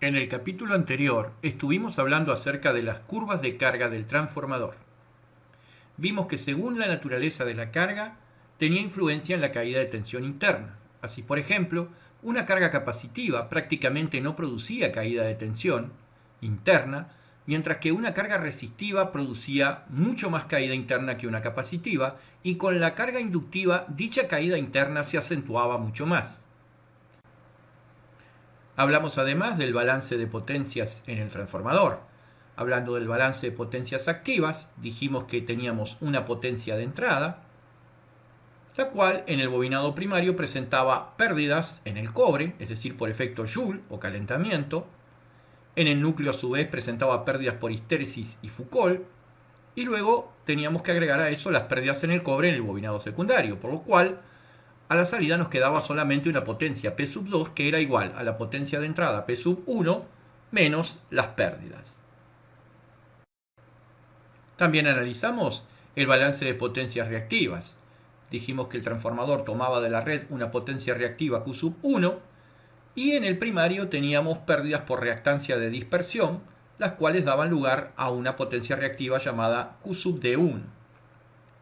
En el capítulo anterior estuvimos hablando acerca de las curvas de carga del transformador. Vimos que según la naturaleza de la carga, tenía influencia en la caída de tensión interna. Así, por ejemplo, una carga capacitiva prácticamente no producía caída de tensión interna, mientras que una carga resistiva producía mucho más caída interna que una capacitiva, y con la carga inductiva dicha caída interna se acentuaba mucho más. Hablamos además del balance de potencias en el transformador. Hablando del balance de potencias activas, dijimos que teníamos una potencia de entrada, la cual en el bobinado primario presentaba pérdidas en el cobre, es decir, por efecto Joule o calentamiento. En el núcleo a su vez presentaba pérdidas por histéresis y Foucault. Y luego teníamos que agregar a eso las pérdidas en el cobre en el bobinado secundario, por lo cual a la salida nos quedaba solamente una potencia P sub 2 que era igual a la potencia de entrada P sub 1 menos las pérdidas. También analizamos el balance de potencias reactivas. Dijimos que el transformador tomaba de la red una potencia reactiva Q sub 1 y en el primario teníamos pérdidas por reactancia de dispersión, las cuales daban lugar a una potencia reactiva llamada Q sub D1.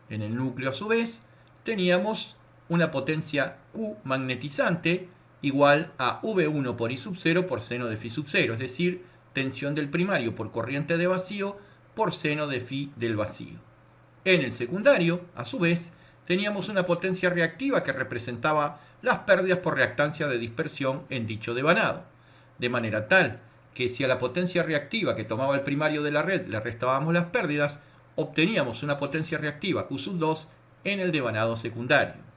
En el núcleo a su vez teníamos una potencia Q magnetizante igual a V1 por I sub 0 por seno de Phi sub 0, es decir, tensión del primario por corriente de vacío por seno de Phi del vacío. En el secundario, a su vez, teníamos una potencia reactiva que representaba las pérdidas por reactancia de dispersión en dicho devanado, de manera tal que si a la potencia reactiva que tomaba el primario de la red le restábamos las pérdidas, obteníamos una potencia reactiva Q sub 2 en el devanado secundario.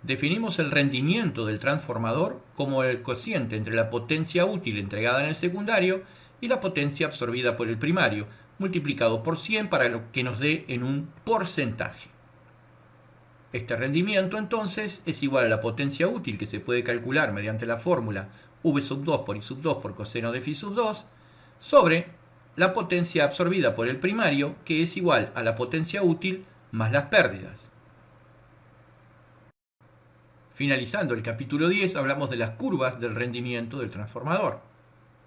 Definimos el rendimiento del transformador como el cociente entre la potencia útil entregada en el secundario y la potencia absorbida por el primario, multiplicado por 100 para lo que nos dé en un porcentaje. Este rendimiento entonces es igual a la potencia útil que se puede calcular mediante la fórmula V sub 2 por I sub 2 por coseno de Phi sub 2 sobre la potencia absorbida por el primario, que es igual a la potencia útil más las pérdidas. Finalizando el capítulo 10 hablamos de las curvas del rendimiento del transformador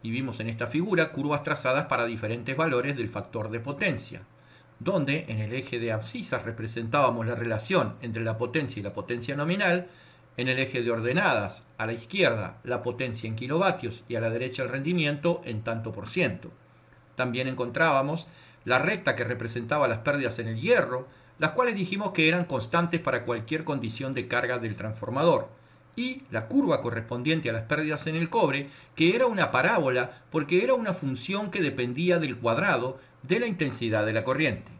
y vimos en esta figura curvas trazadas para diferentes valores del factor de potencia, donde en el eje de abscisas representábamos la relación entre la potencia y la potencia nominal, en el eje de ordenadas a la izquierda la potencia en kilovatios y a la derecha el rendimiento en tanto por ciento. También encontrábamos la recta que representaba las pérdidas en el hierro, las cuales dijimos que eran constantes para cualquier condición de carga del transformador, y la curva correspondiente a las pérdidas en el cobre, que era una parábola porque era una función que dependía del cuadrado de la intensidad de la corriente.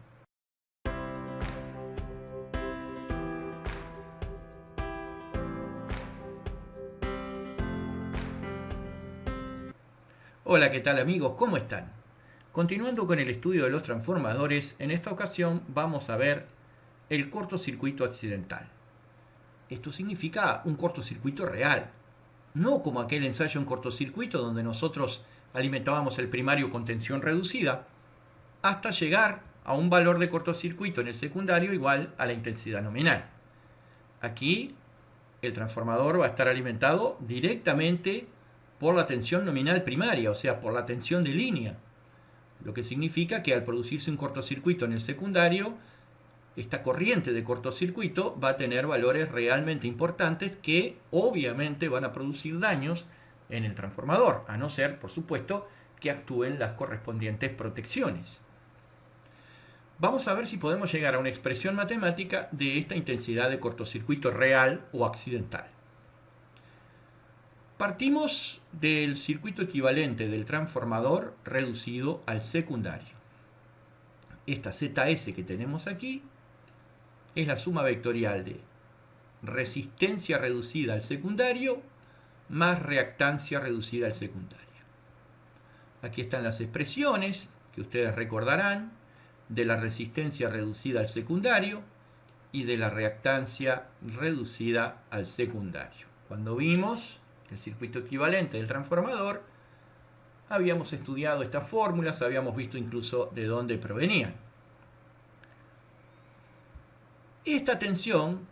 Hola, ¿qué tal amigos? ¿Cómo están? Continuando con el estudio de los transformadores, en esta ocasión vamos a ver el cortocircuito accidental. Esto significa un cortocircuito real, no como aquel ensayo en cortocircuito donde nosotros alimentábamos el primario con tensión reducida, hasta llegar a un valor de cortocircuito en el secundario igual a la intensidad nominal. Aquí el transformador va a estar alimentado directamente por la tensión nominal primaria, o sea, por la tensión de línea, lo que significa que al producirse un cortocircuito en el secundario, esta corriente de cortocircuito va a tener valores realmente importantes que obviamente van a producir daños en el transformador, a no ser, por supuesto, que actúen las correspondientes protecciones. Vamos a ver si podemos llegar a una expresión matemática de esta intensidad de cortocircuito real o accidental. Partimos del circuito equivalente del transformador reducido al secundario. Esta ZS que tenemos aquí es la suma vectorial de resistencia reducida al secundario más reactancia reducida al secundario. Aquí están las expresiones que ustedes recordarán de la resistencia reducida al secundario y de la reactancia reducida al secundario. Cuando vimos el circuito equivalente del transformador, habíamos estudiado estas fórmulas, habíamos visto incluso de dónde provenían. Esta tensión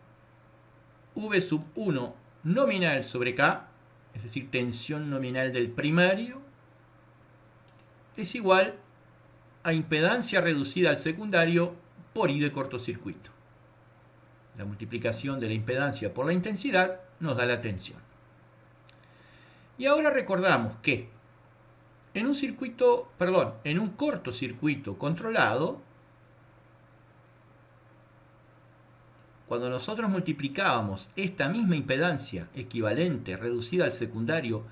V sub 1 nominal sobre K, es decir, tensión nominal del primario, es igual a impedancia reducida al secundario por I de cortocircuito. La multiplicación de la impedancia por la intensidad nos da la tensión. Y ahora recordamos que en un cortocircuito controlado, cuando nosotros multiplicábamos esta misma impedancia equivalente reducida al secundario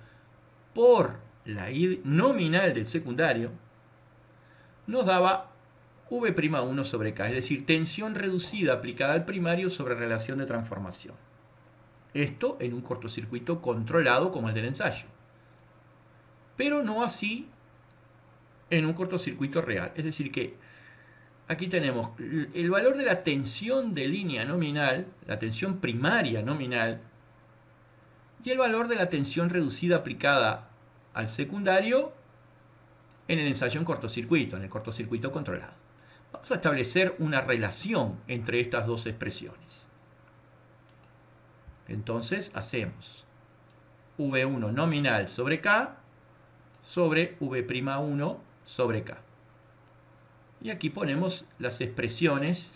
por la I nominal del secundario, nos daba V'1 sobre K, es decir, tensión reducida aplicada al primario sobre relación de transformación. Esto en un cortocircuito controlado como el del ensayo. Pero no así en un cortocircuito real. Es decir que aquí tenemos el valor de la tensión de línea nominal, la tensión primaria nominal, y el valor de la tensión reducida aplicada al secundario en el ensayo en cortocircuito, en el cortocircuito controlado. Vamos a establecer una relación entre estas dos expresiones. Entonces hacemos V1 nominal sobre K sobre V'1 sobre K. Y aquí ponemos las expresiones: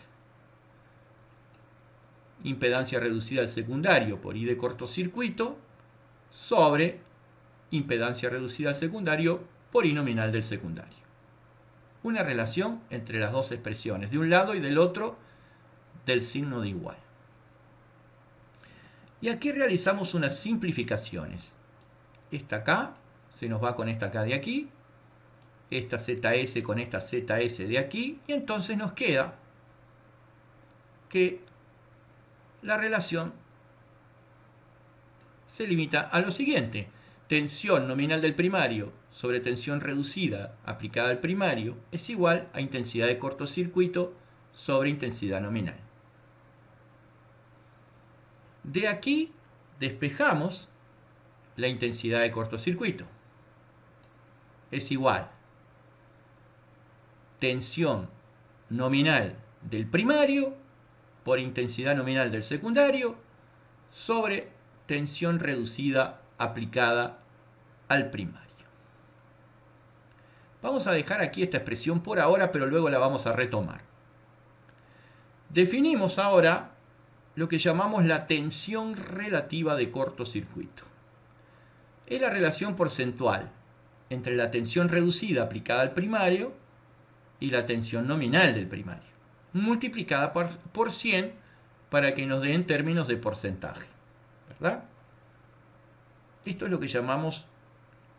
impedancia reducida al secundario por I de cortocircuito sobre impedancia reducida al secundario por I nominal del secundario. Una relación entre las dos expresiones, de un lado y del otro del signo de igual. Y aquí realizamos unas simplificaciones. Esta K se nos va con esta K de aquí, esta ZS con esta ZS de aquí, y entonces nos queda que la relación se limita a lo siguiente: tensión nominal del primario sobre tensión reducida aplicada al primario es igual a intensidad de cortocircuito sobre intensidad nominal. De aquí despejamos la intensidad de cortocircuito. Es igual tensión nominal del primario por intensidad nominal del secundario sobre tensión reducida aplicada al primario. Vamos a dejar aquí esta expresión por ahora, pero luego la vamos a retomar. Definimos ahora lo que llamamos la tensión relativa de cortocircuito. Es la relación porcentual entre la tensión reducida aplicada al primario y la tensión nominal del primario, multiplicada por 100 para que nos den términos de porcentaje, ¿verdad? Esto es lo que llamamos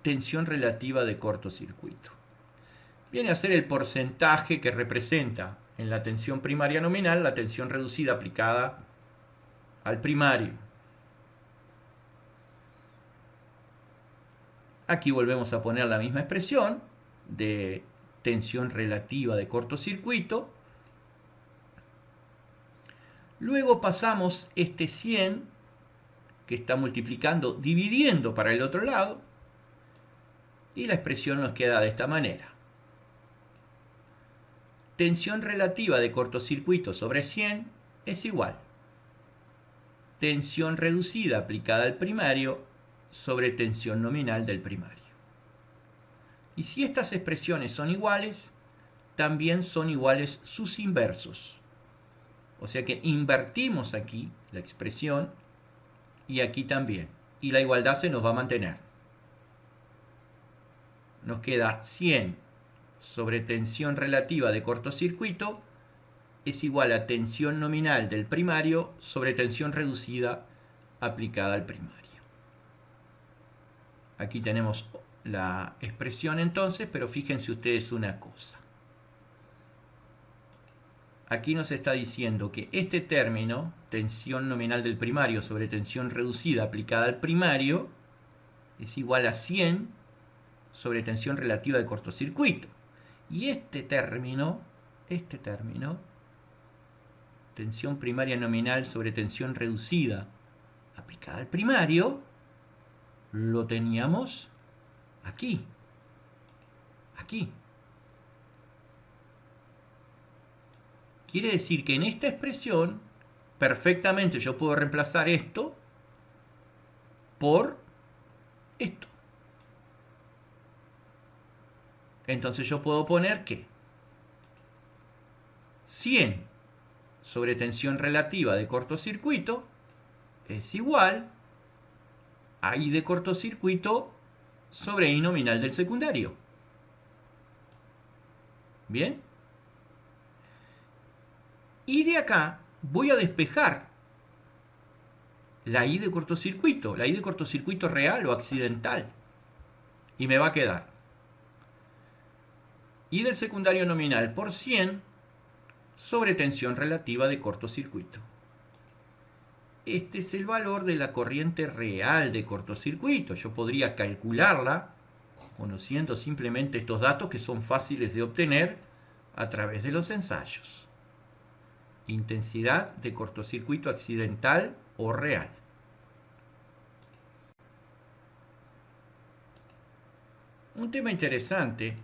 tensión relativa de cortocircuito. Viene a ser el porcentaje que representa en la tensión primaria nominal la tensión reducida aplicada al primario. Aquí volvemos a poner la misma expresión de tensión relativa de cortocircuito. Luego pasamos este 100 que está multiplicando, dividiendo para el otro lado, y la expresión nos queda de esta manera: tensión relativa de cortocircuito sobre 100 es igual tensión reducida aplicada al primario sobre tensión nominal del primario. Y si estas expresiones son iguales, también son iguales sus inversos. O sea que invertimos aquí la expresión y aquí también. Y la igualdad se nos va a mantener. Nos queda 100 sobre tensión relativa de cortocircuito es igual a tensión nominal del primario sobre tensión reducida aplicada al primario. Aquí tenemos la expresión entonces, pero fíjense ustedes una cosa. Aquí nos está diciendo que este término, tensión nominal del primario sobre tensión reducida aplicada al primario, es igual a 100 sobre tensión relativa de cortocircuito. Y este término, tensión primaria nominal sobre tensión reducida aplicada al primario, lo teníamos aquí. Quiere decir que en esta expresión perfectamente yo puedo reemplazar esto por esto. Entonces yo puedo poner que 100 sobre tensión relativa de cortocircuito es igual a I de cortocircuito sobre I nominal del secundario. ¿Bien? Y de acá voy a despejar la I de cortocircuito real o accidental. Y me va a quedar I del secundario nominal por 100 sobre tensión relativa de cortocircuito. Este es el valor de la corriente real de cortocircuito. Yo podría calcularla conociendo simplemente estos datos que son fáciles de obtener a través de los ensayos. Intensidad de cortocircuito accidental o real. Un tema interesante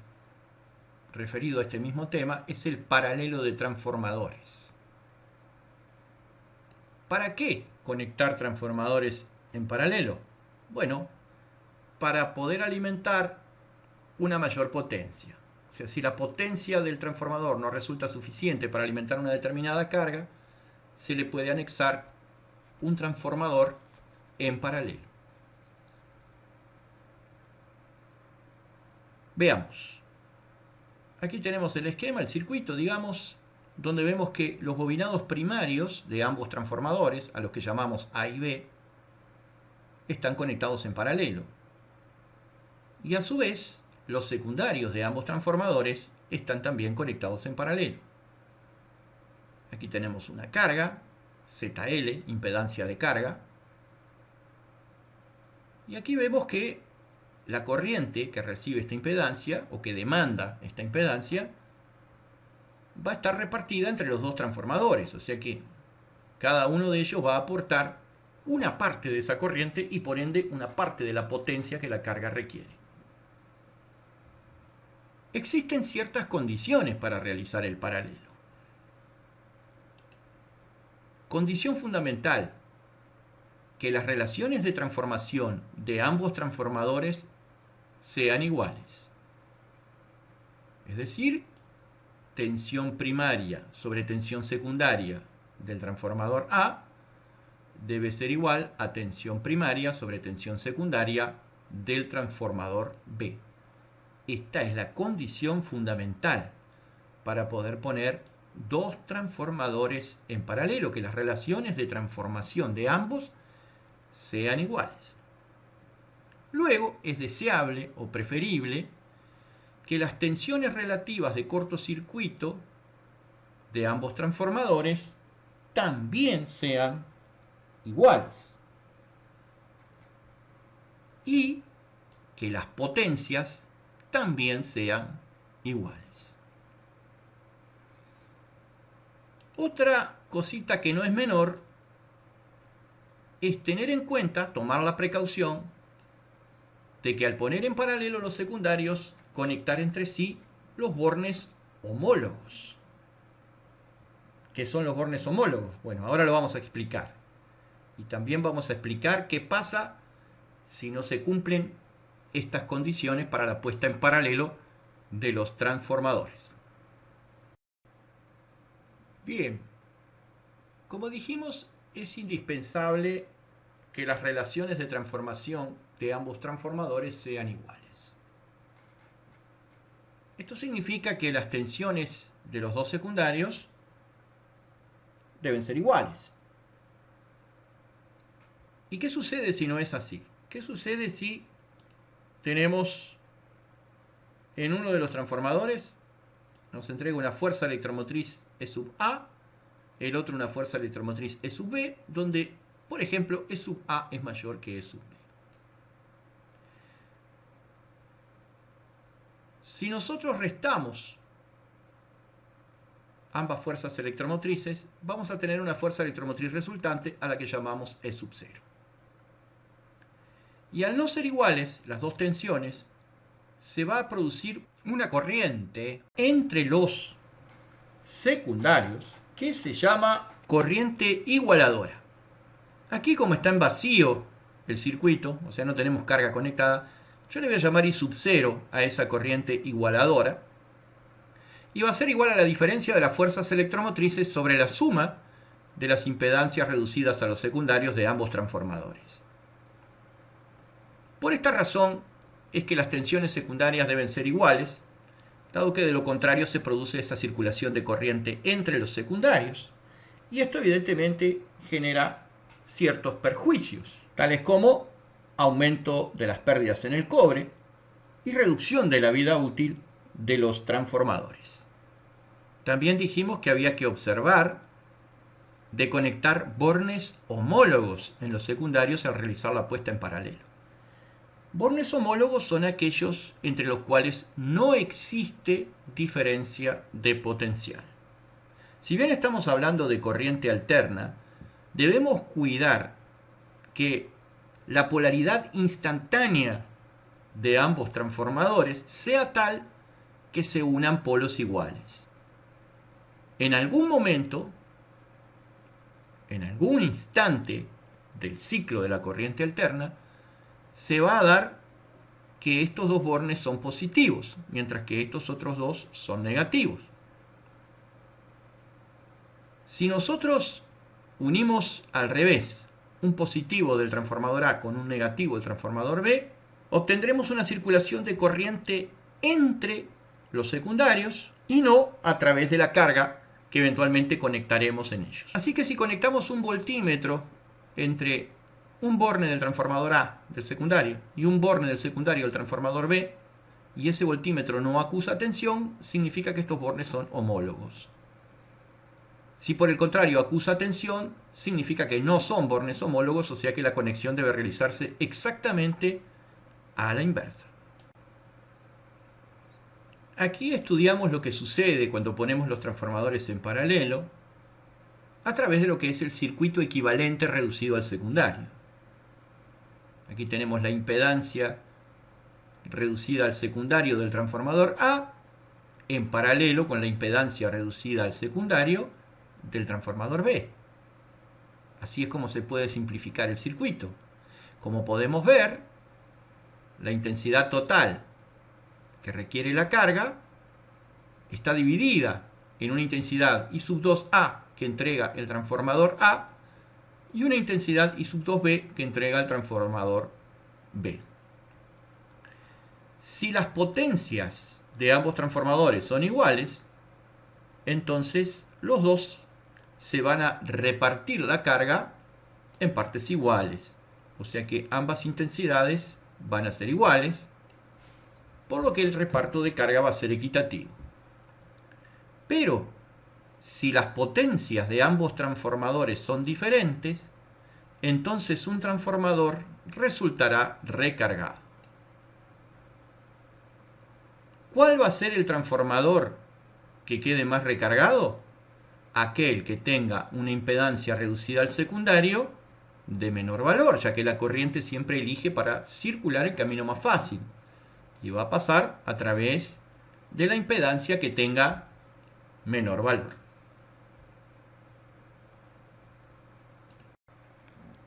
referido a este mismo tema es el paralelo de transformadores. ¿Para qué conectar transformadores en paralelo? Bueno, para poder alimentar una mayor potencia. O sea, si la potencia del transformador no resulta suficiente para alimentar una determinada carga, se le puede anexar un transformador en paralelo. Veamos. Aquí tenemos el esquema, el circuito, digamos, donde vemos que los bobinados primarios de ambos transformadores, a los que llamamos A y B, están conectados en paralelo. Y a su vez, los secundarios de ambos transformadores están también conectados en paralelo. Aquí tenemos una carga, ZL, impedancia de carga. Y aquí vemos que la corriente que recibe esta impedancia, o que demanda esta impedancia, va a estar repartida entre los dos transformadores. O sea que cada uno de ellos va a aportar una parte de esa corriente y por ende una parte de la potencia que la carga requiere. Existen ciertas condiciones para realizar el paralelo. Condición fundamental: que las relaciones de transformación de ambos transformadores sean iguales. Es decir, tensión primaria sobre tensión secundaria del transformador A debe ser igual a tensión primaria sobre tensión secundaria del transformador B. Esta es la condición fundamental para poder poner dos transformadores en paralelo, que las relaciones de transformación de ambos sean iguales. Luego es deseable o preferible que las tensiones relativas de cortocircuito de ambos transformadores también sean iguales y que las potencias también sean iguales. Otra cosita que no es menor es tener en cuenta, tomar la precaución de que al poner en paralelo los secundarios, conectar entre sí los bornes homólogos. ¿Qué son los bornes homólogos? Bueno, ahora lo vamos a explicar. Y también vamos a explicar qué pasa si no se cumplen estas condiciones para la puesta en paralelo de los transformadores. Bien, como dijimos, es indispensable que las relaciones de transformación de ambos transformadores sean iguales. Esto significa que las tensiones de los dos secundarios deben ser iguales. ¿Y qué sucede si no es así? ¿Qué sucede si tenemos en uno de los transformadores, nos entrega una fuerza electromotriz E sub A, el otro una fuerza electromotriz E sub B, donde, por ejemplo, E sub A es mayor que E sub B? Si nosotros restamos ambas fuerzas electromotrices, vamos a tener una fuerza electromotriz resultante a la que llamamos E sub 0. Y al no ser iguales las dos tensiones, se va a producir una corriente entre los secundarios que se llama corriente igualadora. Aquí, como está en vacío el circuito, o sea, no tenemos carga conectada, yo le voy a llamar I sub 0 a esa corriente igualadora, y va a ser igual a la diferencia de las fuerzas electromotrices sobre la suma de las impedancias reducidas a los secundarios de ambos transformadores. Por esta razón es que las tensiones secundarias deben ser iguales, dado que de lo contrario se produce esa circulación de corriente entre los secundarios, y esto evidentemente genera ciertos perjuicios, tales como aumento de las pérdidas en el cobre y reducción de la vida útil de los transformadores. También dijimos que había que observar de conectar bornes homólogos en los secundarios al realizar la puesta en paralelo. Bornes homólogos son aquellos entre los cuales no existe diferencia de potencial. Si bien estamos hablando de corriente alterna, debemos cuidar que la polaridad instantánea de ambos transformadores sea tal que se unan polos iguales. En algún momento, en algún instante del ciclo de la corriente alterna, se va a dar que estos dos bornes son positivos, mientras que estos otros dos son negativos. Si nosotros unimos al revés un positivo del transformador A con un negativo del transformador B, obtendremos una circulación de corriente entre los secundarios y no a través de la carga que eventualmente conectaremos en ellos. Así que si conectamos un voltímetro entre un borne del transformador A del secundario y un borne del secundario del transformador B, y ese voltímetro no acusa tensión, significa que estos bornes son homólogos. Si por el contrario acusa tensión, significa que no son bornes homólogos, o sea que la conexión debe realizarse exactamente a la inversa. Aquí estudiamos lo que sucede cuando ponemos los transformadores en paralelo a través de lo que es el circuito equivalente reducido al secundario. Aquí tenemos la impedancia reducida al secundario del transformador A en paralelo con la impedancia reducida al secundario del transformador B. Así es como se puede simplificar el circuito. Como podemos ver, la intensidad total que requiere la carga está dividida en una intensidad I sub 2A que entrega el transformador A y una intensidad I sub 2B que entrega el transformador B. Si las potencias de ambos transformadores son iguales, entonces los dos se van a repartir la carga en partes iguales. O sea que ambas intensidades van a ser iguales, por lo que el reparto de carga va a ser equitativo. Pero si las potencias de ambos transformadores son diferentes, entonces un transformador resultará recargado. ¿Cuál va a ser el transformador que quede más recargado? Aquel que tenga una impedancia reducida al secundario de menor valor, ya que la corriente siempre elige para circular el camino más fácil y va a pasar a través de la impedancia que tenga menor valor.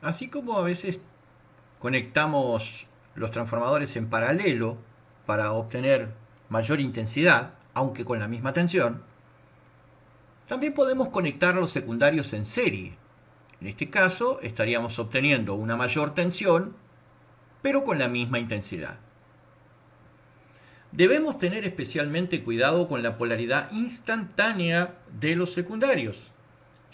Así como a veces conectamos los transformadores en paralelo para obtener mayor intensidad, aunque con la misma tensión, también podemos conectar los secundarios en serie. En este caso estaríamos obteniendo una mayor tensión, pero con la misma intensidad. Debemos tener especialmente cuidado con la polaridad instantánea de los secundarios,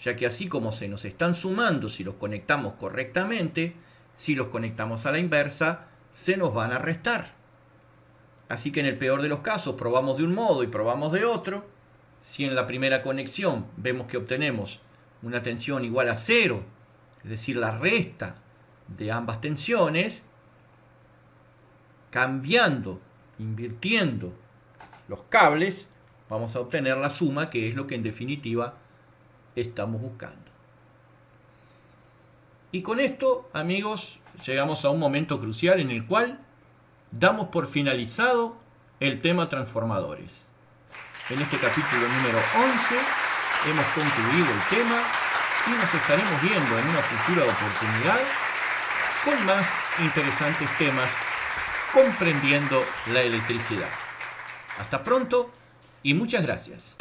ya que así como se nos están sumando si los conectamos correctamente, si los conectamos a la inversa, se nos van a restar. Así que en el peor de los casos probamos de un modo y probamos de otro. Si en la primera conexión vemos que obtenemos una tensión igual a 0, es decir, la resta de ambas tensiones, cambiando, invirtiendo los cables, vamos a obtener la suma, que es lo que en definitiva estamos buscando. Y con esto, amigos, llegamos a un momento crucial en el cual damos por finalizado el tema transformadores. En este capítulo número 11 hemos concluido el tema y nos estaremos viendo en una futura oportunidad con más interesantes temas comprendiendo la electricidad. Hasta pronto y muchas gracias.